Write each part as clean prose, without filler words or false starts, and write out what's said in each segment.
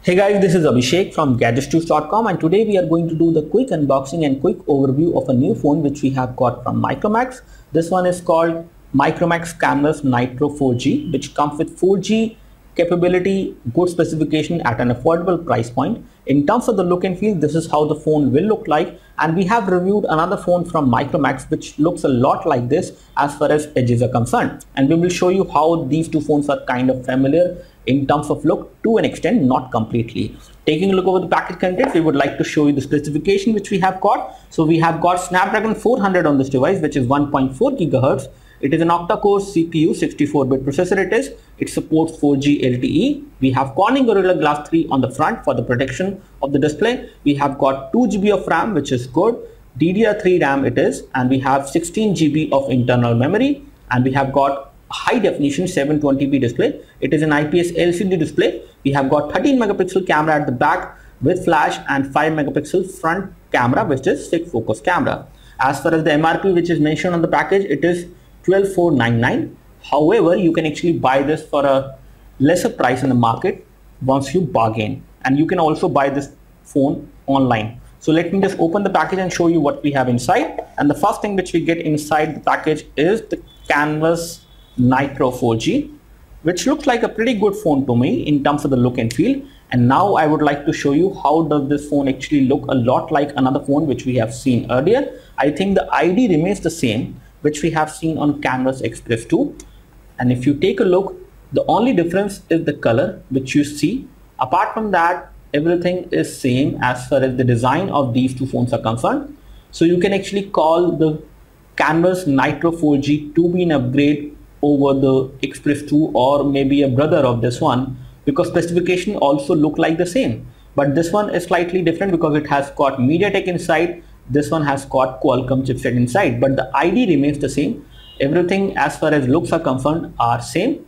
Hey guys, this is Abhishek from GadgetsToUse.com, and today we are going to do the quick unboxing and quick overview of a new phone which we have got from Micromax. This one is called Micromax Canvas Nitro 4G, which comes with 4G capability, good specification at an affordable price point. In terms of the look and feel, this is how the phone will look like, and we have reviewed another phone from Micromax which looks a lot like this as far as edges are concerned, and we will show you how these two phones are kind of familiar in terms of look to an extent, not completely. Taking a look over the package content, we would like to show you the specification which we have got. So we have got Snapdragon 400 on this device, which is 1.4 GHz. It is an octa-core CPU, 64-bit processor. It supports 4G LTE. We have Corning Gorilla Glass 3 on the front for the protection of the display. We have got 2 GB of RAM, which is good. DDR3 RAM it is, and we have 16 GB of internal memory, and we have got high definition 720p display. It is an IPS LCD display. We have got 13 megapixel camera at the back with flash and 5 megapixel front camera, which is fixed focus camera. As far as the MRP which is mentioned on the package, it is 12,499. However, you can actually buy this for a lesser price in the market once you bargain, and you can also buy this phone online. So let me just open the package and show you what we have inside. And the first thing which we get inside the package is the Canvas Nitro 4G, which looks like a pretty good phone to me in terms of the look and feel. And now I would like to show you how does this phone actually look a lot like another phone which we have seen earlier. I think the ID remains the same, which we have seen on Canvas Express 2. And if you take a look, the only difference is the color which you see. Apart from that, everything is same as far as the design of these two phones are concerned. So you can actually call the Canvas Nitro 4G to be an upgrade over the Express 2, or maybe a brother of this one, because specification also look like the same. But this one is slightly different because it has got MediaTek inside. This one has got Qualcomm chipset inside, but the ID remains the same. Everything as far as looks are concerned are same.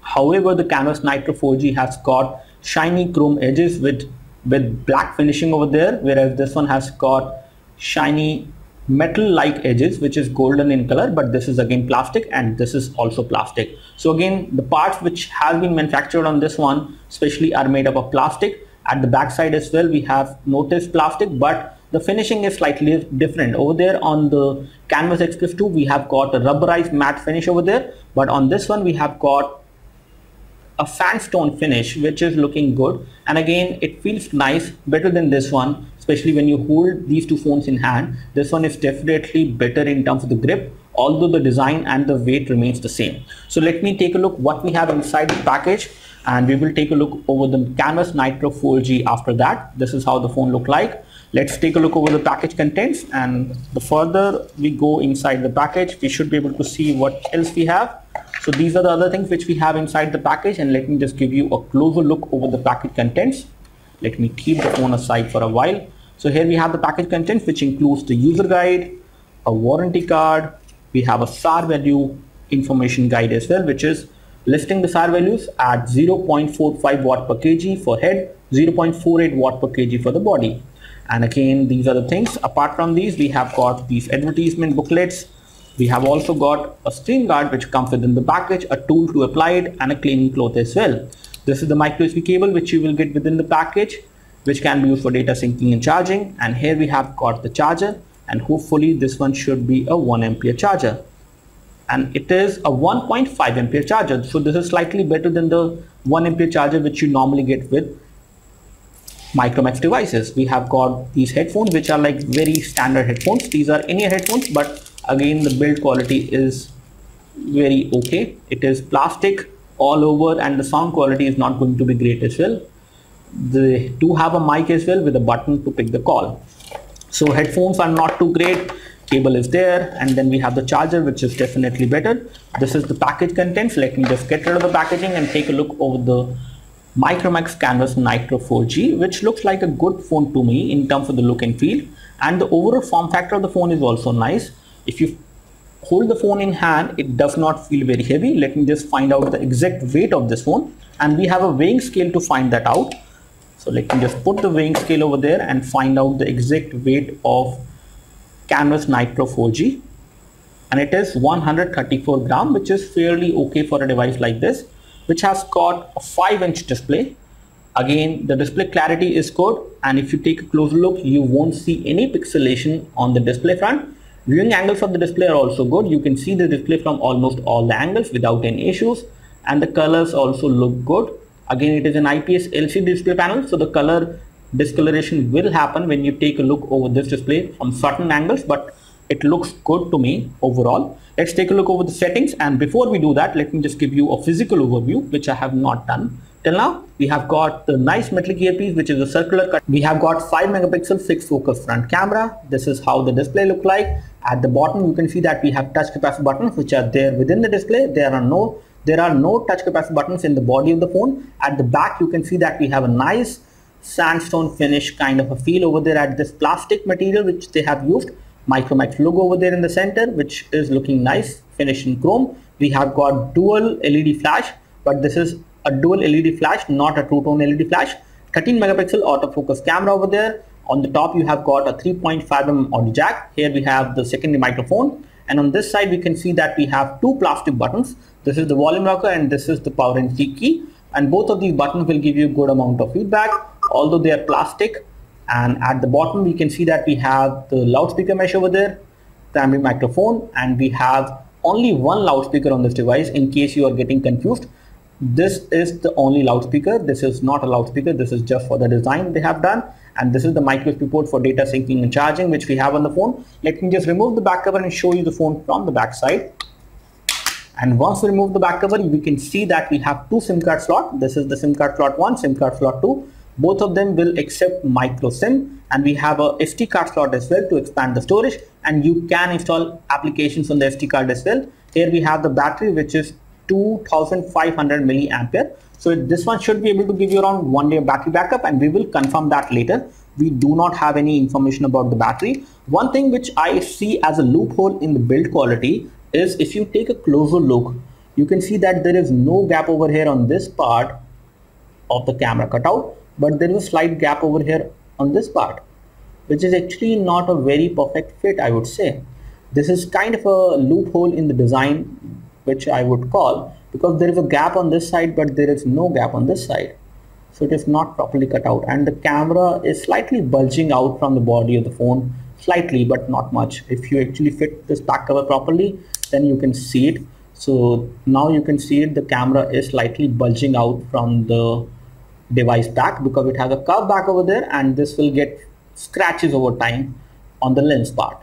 However, the Canvas Nitro 4G has got shiny chrome edges with black finishing over there, whereas this one has got shiny metal like edges which is golden in color, but this is again plastic, and this is also plastic. So again, the parts which have been manufactured on this one especially are made up of plastic. At the back side as well we have noticed plastic, but the finishing is slightly different. Over there on the Canvas Express 2 we have got a rubberized matte finish over there, but on this one we have got a sandstone finish which is looking good, and again it feels nice, better than this one, especially when you hold these two phones in hand. This one is definitely better in terms of the grip, although the design and the weight remains the same. So let me take a look what we have inside the package, and we will take a look over the Canvas Nitro 4G after that. This is how the phone look like. Let's take a look over the package contents, and the further we go inside the package, we should be able to see what else we have. So these are the other things which we have inside the package, and let me just give you a closer look over the package contents. Let me keep the phone aside for a while. So here we have the package contents, which includes the user guide, a warranty card. We have a SAR value information guide as well, which is listing the SAR values at 0.45 watt per kg for head, 0.48 watt per kg for the body. And again, these are the things. Apart from these, we have got these advertisement booklets. We have also got a screen guard which comes within the package, a tool to apply it, and a cleaning cloth as well. This is the micro USB cable which you will get within the package, which can be used for data syncing and charging. And here we have got the charger, and hopefully this one should be a 1 ampere charger, and it is a 1.5 ampere charger. So this is slightly better than the 1 ampere charger which you normally get with Micromax devices. We have got these headphones which are like very standard headphones. These are in-ear headphones, but again the build quality is very okay. It is plastic all over, and the sound quality is not going to be great as well. They do have a mic as well with a button to pick the call. So headphones are not too great. Cable is there, and then we have the charger which is definitely better. This is the package contents. Let me just get rid of the packaging and take a look over the Micromax Canvas Nitro 4G, which looks like a good phone to me in terms of the look and feel, and the overall form factor of the phone is also nice. If you hold the phone in hand, it does not feel very heavy. Let me just find out the exact weight of this phone, and we have a weighing scale to find that out. So let me just put the weighing scale over there and find out the exact weight of Canvas Nitro 4G, and it is 134 gram, which is fairly okay for a device like this, which has got a 5-inch display, Again, the display clarity is good, and if you take a closer look, you won't see any pixelation on the display front. Viewing angles of the display are also good. You can see the display from almost all the angles without any issues, and the colors also look good. Again, it is an IPS LCD display panel, so the color discoloration will happen when you take a look over this display from certain angles, but it looks good to me overall. Let's take a look over the settings, and before we do that, let me just give you a physical overview, which I have not done till now. We have got the nice metallic earpiece, which is a circular cut. We have got 5 megapixel fixed focus front camera. This is how the display look like. At the bottom, you can see that we have touch capacitor buttons, which are there within the display. There are no touch capacitor buttons in the body of the phone. At the back, you can see that we have a nice sandstone finish kind of a feel over there at this plastic material which they have used. Micromax logo over there in the center, which is looking nice, finished in chrome. We have got dual LED flash, but this is a dual LED flash, not a two-tone LED flash. 13 megapixel autofocus camera over there. On the top, you have got a 3.5mm audio jack. Here we have the secondary microphone, and on this side we can see that we have 2 plastic buttons. This is the volume rocker and this is the power and key key, and both of these buttons will give you a good amount of feedback, although they are plastic. And at the bottom we can see that we have the loudspeaker mesh over there, primary microphone, and we have only one loudspeaker on this device in case you are getting confused. This is the only loudspeaker. This is not a loudspeaker. This is just for the design they have done. And this is the micro USB port for data syncing and charging, which we have on the phone. Let me just remove the back cover and show you the phone from the back side. And once we remove the back cover, we can see that we have 2 SIM card slots. This is the SIM card slot 1, SIM card slot 2. Both of them will accept micro SIM, and we have a SD card slot as well to expand the storage, and you can install applications on the SD card as well. Here we have the battery, which is 2500 milliampere. So this one should be able to give you around 1 day of battery backup, and we will confirm that later. We do not have any information about the battery. One thing which I see as a loophole in the build quality is if you take a closer look, you can see that there is no gap over here on this part of the camera cutout, but there is a slight gap over here on this part, which is actually not a very perfect fit, I would say. This is kind of a loophole in the design, which I would call, because there is a gap on this side, but there is no gap on this side. So it is not properly cut out, and the camera is slightly bulging out from the body of the phone, slightly, but not much. If you actually fit this back cover properly, then you can see it. So now you can see it, the camera is slightly bulging out from the device back because it has a curve back over there, and this will get scratches over time on the lens part.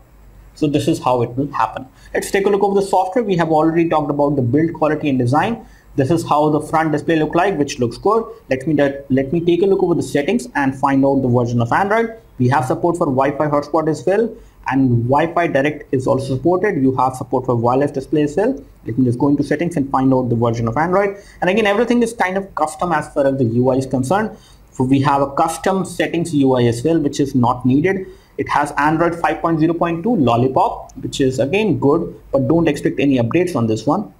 So this is how it will happen. Let's take a look over the software. We have already talked about the build quality and design. This is how the front display look like, which looks good. Let me take a look over the settings and find out the version of Android. We have support for Wi-Fi hotspot as well, and Wi-Fi direct is also supported. You have support for wireless display as well. Let me just go into settings and find out the version of Android. And again, everything is kind of custom as far as the UI is concerned. So we have a custom settings UI as well, which is not needed. It has Android 5.0.2 Lollipop, which is again good, but don't expect any updates on this one,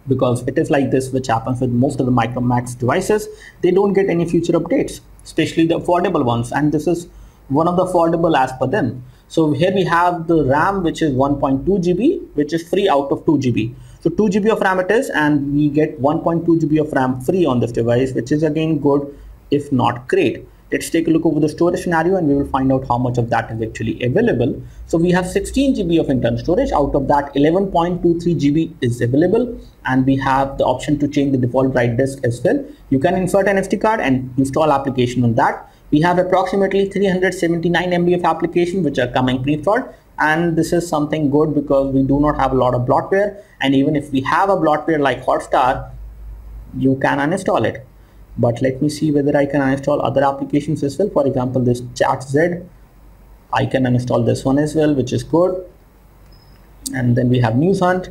because it is like this, which happens with most of the Micromax devices. They don't get any future updates, especially the affordable ones, and this is one of the affordable as per them. So here we have the RAM, which is 1.2 GB, which is free out of 2 GB. So 2 GB of RAM it is, and we get 1.2 GB of RAM free on this device, which is again good, if not great. Let's take a look over the storage scenario, and we will find out how much of that is actually available. So we have 16 GB of internal storage. Out of that, 11.23 GB is available, and we have the option to change the default write disk as well. You can insert an SD card and install application on that. We have approximately 379 MB of application which are coming pre-installed, and this is something good because we do not have a lot of bloatware, and even if we have a bloatware like Hotstar, you can uninstall it. But let me see whether I can uninstall other applications as well. For example, this ChatZ, I can uninstall this one as well, which is good. And then we have News Hunt.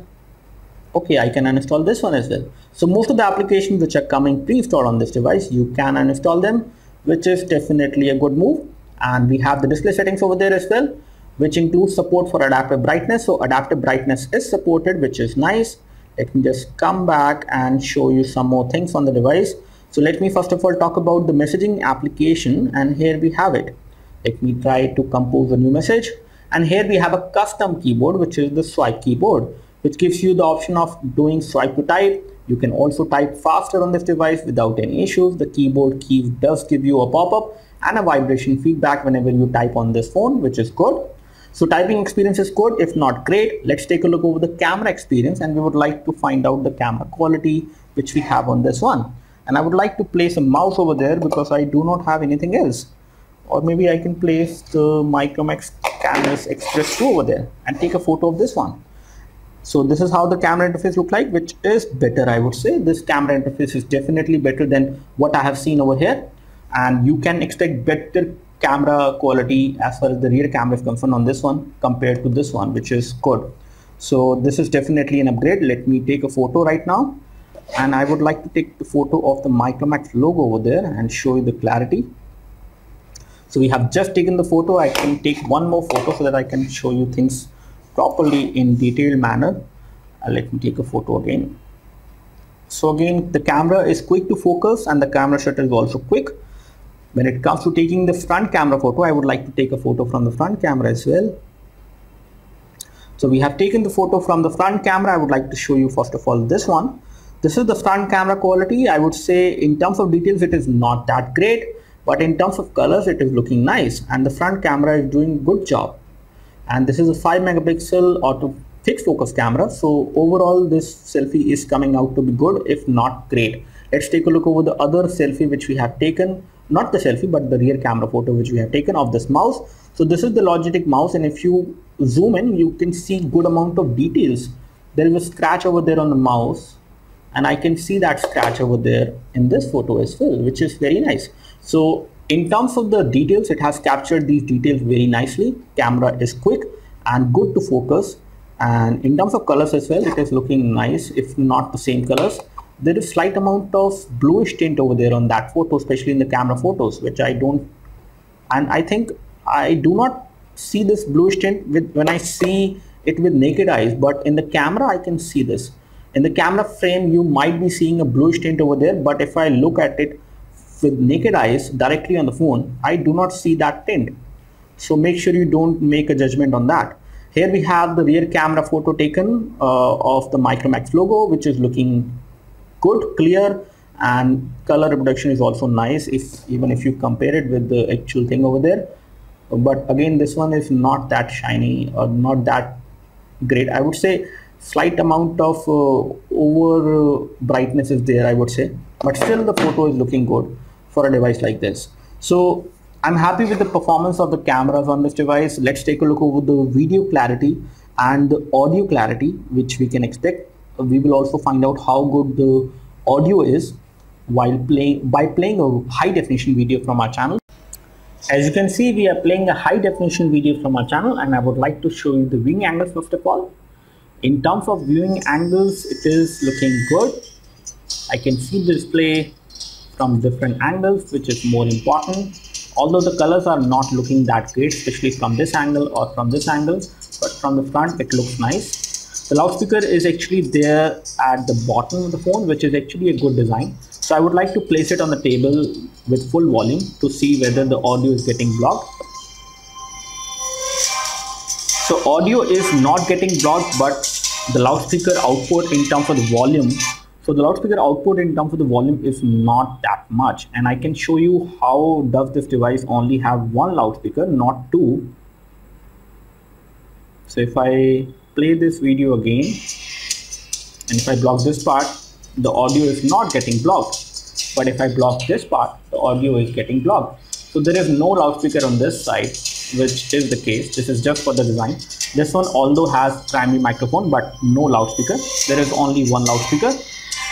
Okay, I can uninstall this one as well. So most of the applications which are coming pre-installed on this device, you can uninstall them, which is definitely a good move. And we have the display settings over there as well, which includes support for adaptive brightness. So adaptive brightness is supported, which is nice. Let me just come back and show you some more things on the device. So let me first of all talk about the messaging application, and here we have it. Let me try to compose a new message, and here we have a custom keyboard, which is the swipe keyboard, which gives you the option of doing swipe to type, You can also type faster on this device without any issues. The keyboard key does give you a pop-up and a vibration feedback whenever you type on this phone, which is good. So typing experience is good, if not great. Let's take a look over the camera experience, and we would like to find out the camera quality which we have on this one. And I would like to place a mouse over there because I do not have anything else. Or maybe I can place the Micromax Cameras Express 2 over there and take a photo of this one. So this is how the camera interface looks like, which is better, I would say. This camera interface is definitely better than what I have seen over here. And you can expect better camera quality as far as the rear camera is concerned on this one compared to this one, which is good. So this is definitely an upgrade. Let me take a photo right now. And I would like to take the photo of the Micromax logo over there and show you the clarity. So we have just taken the photo. I can take one more photo so that I can show you things properly in detailed manner. Let me take a photo again. So again, the camera is quick to focus and the camera shutter is also quick. When it comes to taking the front camera photo, I would like to take a photo from the front camera as well. So we have taken the photo from the front camera. I would like to show you first of all this one. This is the front camera quality. I would say in terms of details, it is not that great, but in terms of colors, it is looking nice. And the front camera is doing good job. And this is a 5 megapixel auto fixed focus camera. So overall, this selfie is coming out to be good, if not great. Let's take a look over the other selfie which we have taken. Not the selfie, but the rear camera photo which we have taken of this mouse. So this is the Logitech mouse, and if you zoom in, you can see good amount of details. There is a scratch over there on the mouse, and I can see that scratch over there in this photo as well, which is very nice. So in terms of the details, it has captured these details very nicely. Camera is quick and good to focus. And in terms of colors as well, it is looking nice, if not the same colors. There is slight amount of bluish tint over there on that photo, especially in the camera photos, which I don't, and I think I do not see this bluish tint when I see it with naked eyes, but in the camera I can see this. In the camera frame, you might be seeing a bluish tint over there, but if I look at it with naked eyes directly on the phone, I do not see that tint. So make sure you don't make a judgment on that. Here we have the rear camera photo taken of the Micromax logo, which is looking good, clear, and color reproduction is also nice, even if you compare it with the actual thing over there. But again, this one is not that shiny or not that great. I would say slight amount of over brightness is there, I would say, but still the photo is looking good for a device like this. So I'm happy with the performance of the cameras on this device. Let's take a look over the video clarity and the audio clarity which we can expect. We will also find out how good the audio is while playing a high definition video from our channel. As you can see, we are playing a high definition video from our channel, and I would like to show you the viewing angles first of all. In terms of viewing angles, it is looking good. I can see the display from different angles, which is more important. Although the colors are not looking that great, especially from this angle or from this angle, but from the front it looks nice. The loudspeaker is actually there at the bottom of the phone, which is actually a good design. So I would like to place it on the table with full volume to see whether the audio is getting blocked. So audio is not getting blocked, but the loudspeaker output in terms of the volume. So the loudspeaker output in terms of the volume is not that much. And I can show you how does this device only have one loudspeaker, not two. So if I play this video again, and if I block this part, the audio is not getting blocked. But if I block this part, the audio is getting blocked. So there is no loudspeaker on this side, which is the case. This is just for the design. This one although has primary microphone, but no loudspeaker. There is only one loudspeaker.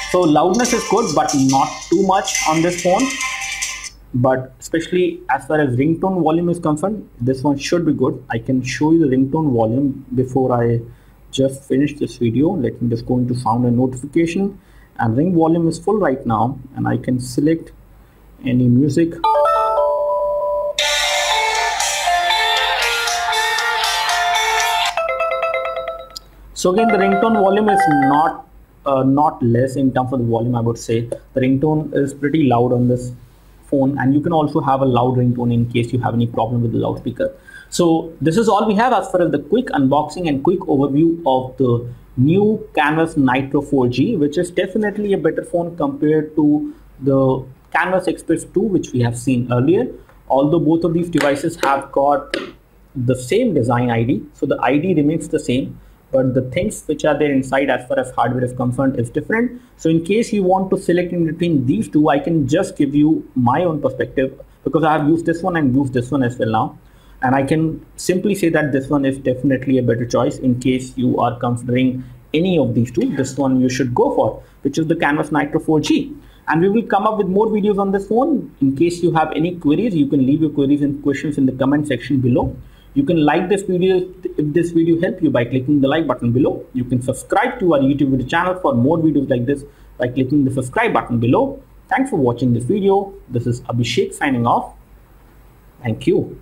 So loudness is good, but not too much on this phone. But especially as far as ringtone volume is concerned, this one should be good. I can show you the ringtone volume before I just finish this video. Let me just go into sound and notification, and ring volume is full right now, and I can select any music. So again, the ringtone volume is not less in terms of the volume. I would say the ringtone is pretty loud on this phone, and you can also have a loud ringtone in case you have any problem with the loudspeaker. So this is all we have as far as the quick unboxing and quick overview of the new Canvas Nitro 4G, which is definitely a better phone compared to the Canvas Express 2, which we have seen earlier. Although both of these devices have got the same design ID, so the ID remains the same, but the things which are there inside as far as hardware is concerned is different. So in case you want to select in between these two, I can just give you my own perspective, because I have used this one and used this one as well now. And I can simply say that this one is definitely a better choice. In case you are considering any of these two, this one you should go for, which is the Canvas Nitro 4G. And we will come up with more videos on this phone. In case you have any queries, you can leave your queries and questions in the comment section below. You can like this video if this video helped you by clicking the like button below. You can subscribe to our YouTube video channel for more videos like this by clicking the subscribe button below. Thanks for watching this video. This is Abhishek signing off. Thank you.